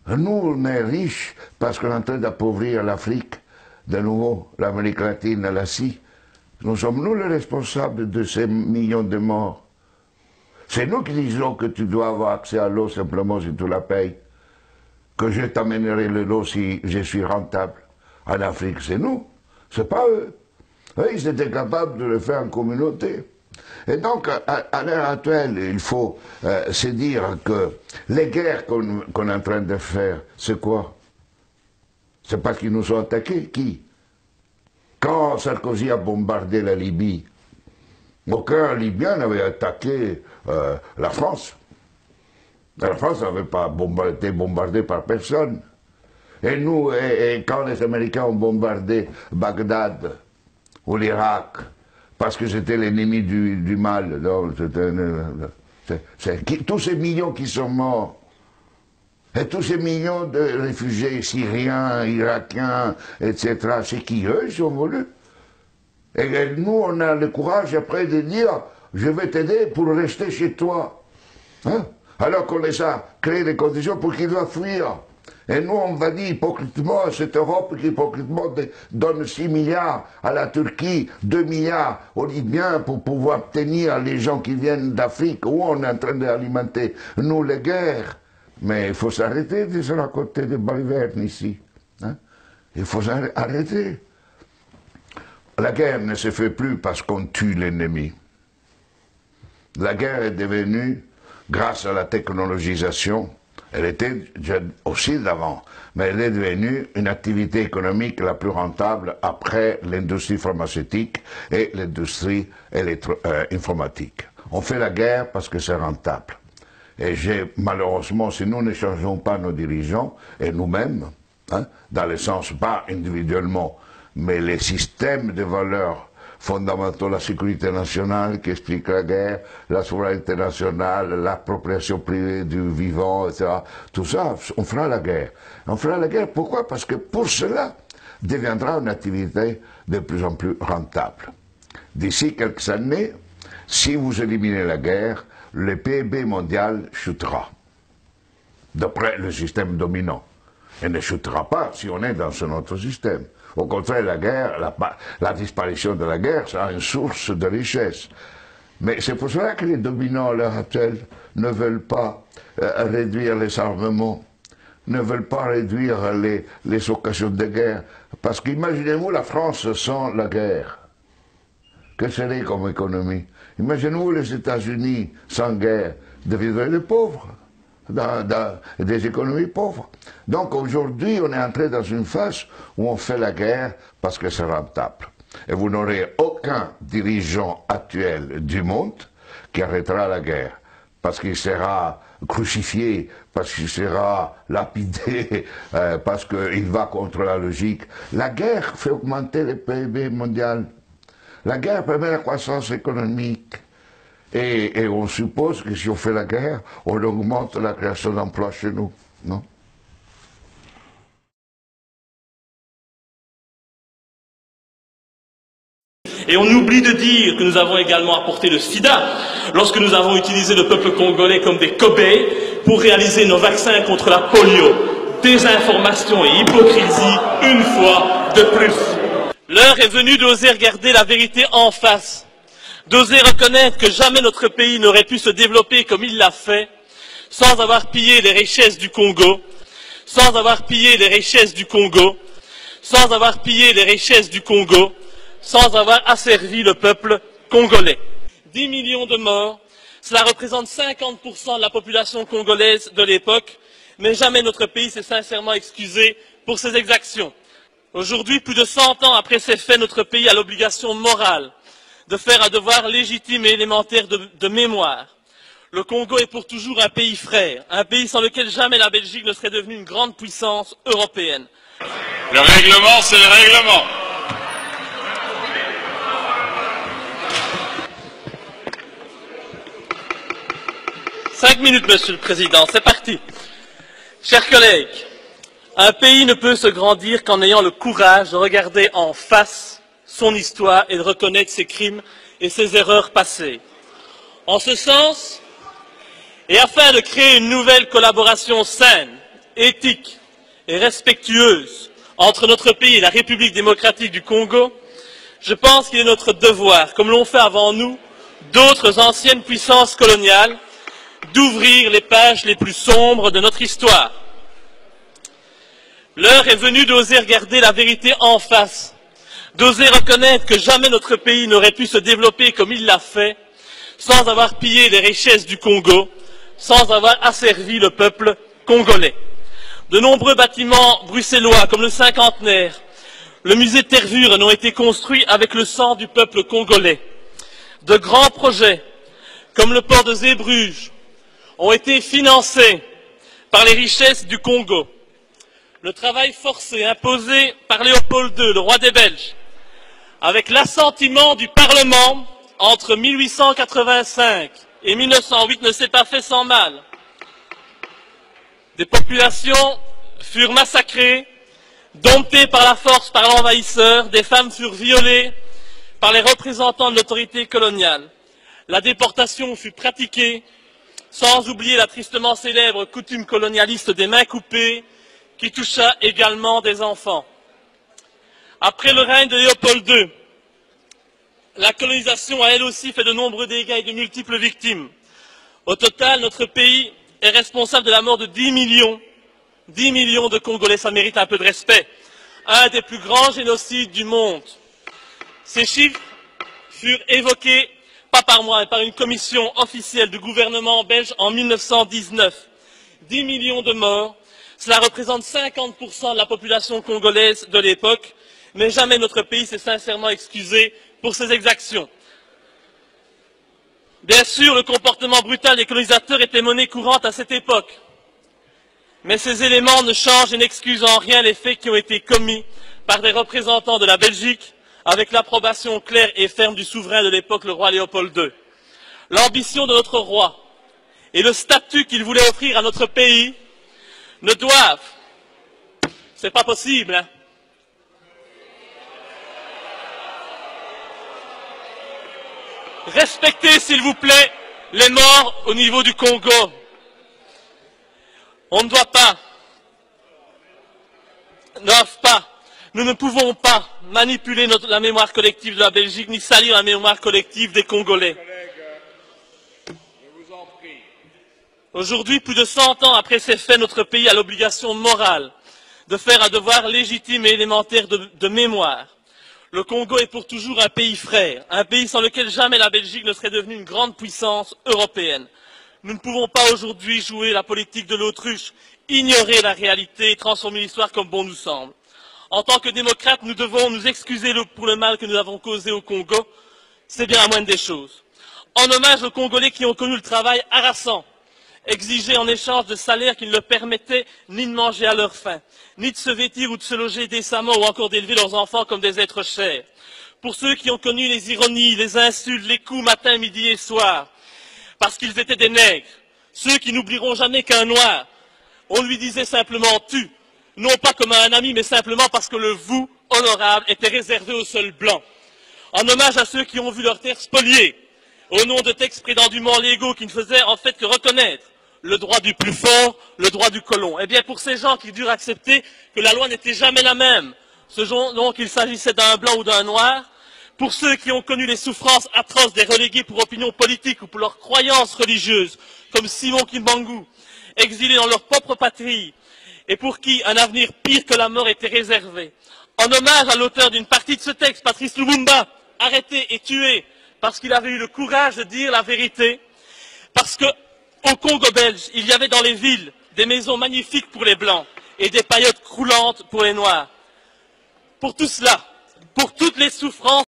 Nous, on est riches parce qu'on est en train d'appauvrir l'Afrique, de nouveau, l'Amérique latine, l'Asie. Nous sommes nous les responsables de ces millions de morts. C'est nous qui disons que tu dois avoir accès à l'eau simplement si tu la payes. Que je t'amènerai l'eau si je suis rentable. En Afrique, c'est nous, c'est pas eux. Eux, ils étaient capables de le faire en communauté. Et donc, à l'heure actuelle, il faut se dire que les guerres qu'on est en train de faire, c'est quoi? C'est parce qu'ils nous ont attaqués. Qui? Quand Sarkozy a bombardé la Libye, aucun Libyen n'avait attaqué la France. La France n'avait pas été bombardée par personne. Et nous, quand les Américains ont bombardé Bagdad ou l'Irak, parce que c'était l'ennemi du mal, tous ces millions qui sont morts, et tous ces millions de réfugiés syriens, irakiens, etc., c'est qui eux, ils sont voulus. Et nous, on a le courage après de dire, je vais t'aider pour rester chez toi. Hein? Alors qu'on les a créé les conditions pour qu'ils doivent fuir. Et nous, on va dire hypocritement à cette Europe qui hypocritement donne 6 milliards à la Turquie, 2 milliards aux Libyens pour pouvoir tenir les gens qui viennent d'Afrique, où on est en train d'alimenter, nous, les guerres. Mais il faut s'arrêter de se raconter des balivernes ici. Hein? Il faut arrêter. La guerre ne se fait plus parce qu'on tue l'ennemi. La guerre est devenue, grâce à la technologisation, elle était aussi d'avant, mais elle est devenue une activité économique la plus rentable après l'industrie pharmaceutique et l'industrie informatique. On fait la guerre parce que c'est rentable. Et malheureusement, si nous ne changeons pas nos dirigeants, et nous-mêmes, hein, dans le sens pas individuellement, mais les systèmes de valeurs fondamentaux, la sécurité nationale qui explique la guerre, la souveraineté nationale, l'appropriation privée du vivant, etc. Tout ça, on fera la guerre. On fera la guerre, pourquoi? Parce que pour cela, deviendra une activité de plus en plus rentable. D'ici quelques années, si vous éliminez la guerre, le PIB mondial chutera, d'après le système dominant. Elle ne chutera pas si on est dans un autre système. Au contraire, la guerre, la disparition de la guerre sera une source de richesse. Mais c'est pour cela que les dominants à l'heure actuelle ne veulent pas réduire les armements, ne veulent pas réduire les occasions de guerre. Parce qu'imaginez-vous la France sans la guerre. Que serait comme économie? Imaginez-vous les États-Unis sans guerre, deviendraient des pauvres. Des économies pauvres. Donc aujourd'hui, on est entré dans une phase où on fait la guerre parce que c'est rentable. Et vous n'aurez aucun dirigeant actuel du monde qui arrêtera la guerre, parce qu'il sera crucifié, parce qu'il sera lapidé, parce qu'il va contre la logique. La guerre fait augmenter le PIB mondial. La guerre permet la croissance économique. Et on suppose que si on fait la guerre, on augmente la création d'emplois chez nous, non? Et on oublie de dire que nous avons également apporté le sida lorsque nous avons utilisé le peuple congolais comme des cobayes pour réaliser nos vaccins contre la polio. Désinformation et hypocrisie une fois de plus. L'heure est venue d'oser regarder la vérité en face. D'oser reconnaître que jamais notre pays n'aurait pu se développer comme il l'a fait, sans avoir pillé les richesses du Congo, sans avoir pillé les richesses du Congo, sans avoir pillé les richesses du Congo, sans avoir asservi le peuple congolais. 10 millions de morts, cela représente 50% de la population congolaise de l'époque, mais jamais notre pays s'est sincèrement excusé pour ces exactions. Aujourd'hui, plus de 100 ans après ces faits, notre pays a l'obligation morale de faire un devoir légitime et élémentaire de mémoire. Le Congo est pour toujours un pays frère, un pays sans lequel jamais la Belgique ne serait devenue une grande puissance européenne. Le règlement, c'est le règlement. 5 minutes, Monsieur le Président, c'est parti. Chers collègues, un pays ne peut se grandir qu'en ayant le courage de regarder en face son histoire et de reconnaître ses crimes et ses erreurs passées. En ce sens, et afin de créer une nouvelle collaboration saine, éthique et respectueuse entre notre pays et la République démocratique du Congo, je pense qu'il est notre devoir, comme l'ont fait avant nous d'autres anciennes puissances coloniales, d'ouvrir les pages les plus sombres de notre histoire. L'heure est venue d'oser regarder la vérité en face, d'oser reconnaître que jamais notre pays n'aurait pu se développer comme il l'a fait, sans avoir pillé les richesses du Congo, sans avoir asservi le peuple congolais. De nombreux bâtiments bruxellois, comme le Cinquantenaire, le musée Tervuren, ont été construits avec le sang du peuple congolais. De grands projets, comme le port de Zeebrugge, ont été financés par les richesses du Congo. Le travail forcé imposé par Léopold II, le roi des Belges, avec l'assentiment du Parlement entre 1885 et 1908 ne s'est pas fait sans mal. Des populations furent massacrées, domptées par la force par l'envahisseur, des femmes furent violées par les représentants de l'autorité coloniale. La déportation fut pratiquée, sans oublier la tristement célèbre coutume colonialiste des mains coupées, qui toucha également des enfants. Après le règne de Léopold II, la colonisation a elle aussi fait de nombreux dégâts et de multiples victimes. Au total, notre pays est responsable de la mort de 10 millions de Congolais, ça mérite un peu de respect. Un des plus grands génocides du monde. Ces chiffres furent évoqués, pas par moi, mais par une commission officielle du gouvernement belge en 1919. 10 millions de morts, cela représente 50% de la population congolaise de l'époque, mais jamais notre pays s'est sincèrement excusé pour ces exactions. Bien sûr, le comportement brutal des colonisateurs était monnaie courante à cette époque. Mais ces éléments ne changent et n'excusent en rien les faits qui ont été commis par des représentants de la Belgique avec l'approbation claire et ferme du souverain de l'époque, le roi Léopold II. L'ambition de notre roi et le statut qu'il voulait offrir à notre pays ne doivent, c'est pas possible, hein, respectez, s'il vous plaît, les morts au niveau du Congo. On ne doit pas, nous ne pouvons pas manipuler la mémoire collective de la Belgique, ni salir la mémoire collective des Congolais. Aujourd'hui, plus de 100 ans après ces faits, notre pays a l'obligation morale de faire un devoir légitime et élémentaire de mémoire. Le Congo est pour toujours un pays frère, un pays sans lequel jamais la Belgique ne serait devenue une grande puissance européenne. Nous ne pouvons pas aujourd'hui jouer la politique de l'autruche, ignorer la réalité et transformer l'histoire comme bon nous semble. En tant que démocrates, nous devons nous excuser pour le mal que nous avons causé au Congo. C'est bien la moindre des choses. En hommage aux Congolais qui ont connu le travail harassant, exigé en échange de salaires qui ne leur permettaient ni de manger à leur faim, ni de se vêtir ou de se loger décemment ou encore d'élever leurs enfants comme des êtres chers. Pour ceux qui ont connu les ironies, les insultes, les coups matin, midi et soir, parce qu'ils étaient des nègres, ceux qui n'oublieront jamais qu'un noir, on lui disait simplement « tu », non pas comme à un ami, mais simplement parce que le « vous » honorable était réservé aux seuls blancs. En hommage à ceux qui ont vu leurs terres spoliées, au nom de textes prétendument légaux qui ne faisaient en fait que reconnaître le droit du plus fort, le droit du colon. Eh bien, pour ces gens qui durent accepter que la loi n'était jamais la même, selon qu'il s'agissait d'un blanc ou d'un noir, pour ceux qui ont connu les souffrances atroces des relégués pour opinion politique ou pour leurs croyances religieuses, comme Simon Kimbangu, exilés dans leur propre patrie, et pour qui un avenir pire que la mort était réservé. En hommage à l'auteur d'une partie de ce texte, Patrice Lumumba, arrêté et tué parce qu'il avait eu le courage de dire la vérité, parce qu'au Congo belge, il y avait dans les villes des maisons magnifiques pour les Blancs et des paillotes croulantes pour les Noirs. Pour tout cela, pour toutes les souffrances